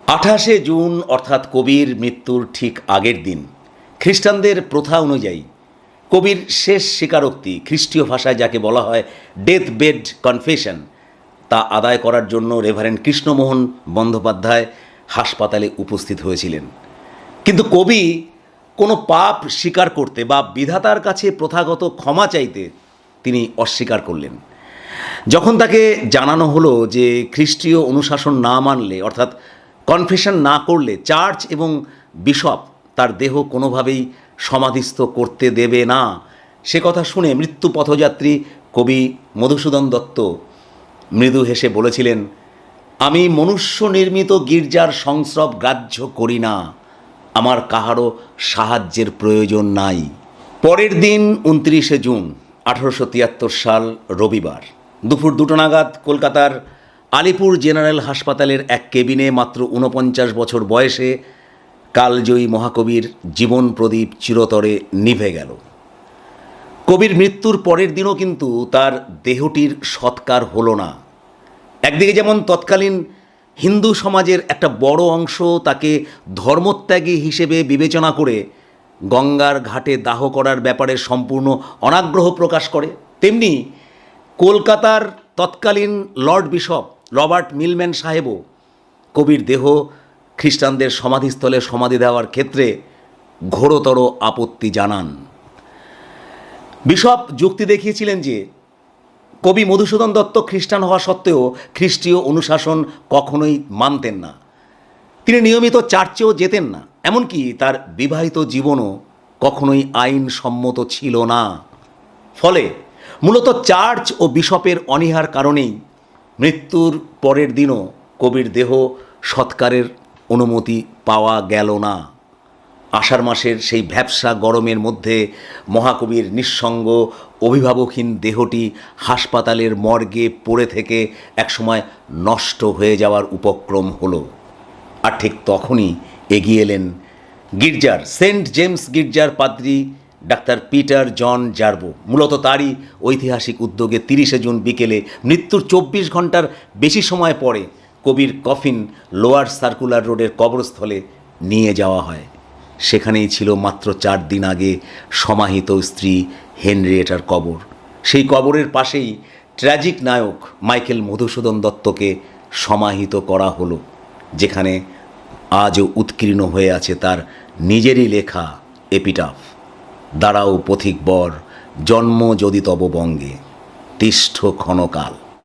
28শে June অর্থাৎ কবির মৃত্যুর ঠিক আগের দিন খ্রিস্টানদের প্রথা অনুযায়ী কবির শেষ স্বীকারোক্তি, খ্রিস্টীয় ভাষায় যাকে বলা হয় ডেথ বেড কনফেশন, তা আদায় করার জন্য রেভারেন্ড কৃষ্ণমোহন বন্দ্যোপাধ্যায় হাসপাতালে উপস্থিত হয়েছিলেন। কিন্তু কবি কোনো পাপ স্বীকার করতে বা বিধাতার কাছে প্রথাগত ক্ষমা চাইতে তিনি অস্বীকার করলেন। যখন তাকে জানানো হলো যে খ্রিস্টীয় অনুশাসন না মানলে অর্থাৎ কনফেশন না করলে চার্চ এবং বিশপ তার দেহ কোনোভাবেই সমাধিস্থ করতে দেবে না, সে কথা শুনে মৃত্যু পথযাত্রী কবি মধুসূদন দত্ত মৃদু হেসে বলেছিলেন, আমি মনুষ্য নির্মিত গির্জার সংস্রব গ্রাহ্য করি না, আমার কাহারও সাহায্যের প্রয়োজন নাই। পরের দিন 29শে জুন 1873 সাল রবিবার দুপুর 2টো নাগাদ কলকাতার আলিপুর জেনারেল হাসপাতালের এক কেবিনে মাত্র 49 বছর বয়সে কালজয়ী মহাকবির জীবন প্রদীপ চিরতরে নিভে গেল। কবির মৃত্যুর পরের দিনও কিন্তু তার দেহটির সৎকার হলো না। একদিকে যেমন তৎকালীন হিন্দু সমাজের একটা বড় অংশ তাকে ধর্মত্যাগী হিসেবে বিবেচনা করে গঙ্গার ঘাটে দাহ করার ব্যাপারে সম্পূর্ণ অনাগ্রহ প্রকাশ করে, তেমনি কলকাতার তৎকালীন লর্ড বিশপ রবার্ট মিলম্যান সাহেবও কবির দেহ খ্রিস্টানদের সমাধিস্থলে সমাধি দেওয়ার ক্ষেত্রে ঘোরতর আপত্তি জানান। বিশপ যুক্তি দেখিয়েছিলেন যে কবি মধুসূদন দত্ত খ্রিস্টান হওয়া সত্ত্বেও খ্রিস্টীয় অনুশাসন কখনোই মানতেন না। তিনি নিয়মিত চার্চেও যেতেন না, এমনকি তার বিবাহিত জীবনও কখনোই আইনসম্মত ছিল না। ফলে মূলত চার্চ ও বিশপের অনীহার কারণেই মৃত্যুর পরের দিনও কবির দেহ সৎকারের অনুমতি পাওয়া গেল না। আষাঢ় মাসের সেই ভ্যাপসা গরমের মধ্যে মহাকবির নিঃসঙ্গ অভিভাবকহীন দেহটি হাসপাতালের মর্গে পড়ে থেকে একসময় নষ্ট হয়ে যাওয়ার উপক্রম হলো। আর ঠিক তখনই এগিয়ে এলেন গির্জার সেন্ট জেমস গির্জার পাদ্রী ডাক্তার পিটার জন জার্বো। মূলত তারই ঐতিহাসিক উদ্যোগে 30শে জুন বিকেলে মৃত্যুর 24 ঘন্টার বেশি সময় পরে কবির কফিন লোয়ার সার্কুলার রোডের কবরস্থলে নিয়ে যাওয়া হয়। সেখানেই ছিল মাত্র 4 দিন আগে সমাহিত স্ত্রী হেনরিয়েটার কবর। সেই কবরের পাশেই ট্র্যাজিক নায়ক মাইকেল মধুসূদন দত্তকে সমাহিত করা হলো, যেখানে আজও উৎকীর্ণ হয়ে আছে তার নিজেরই লেখা এপিটাফ, দাঁড়াও পথিক বর, জন্ম যদি তব বঙ্গে, তিষ্ঠ ক্ষণকাল।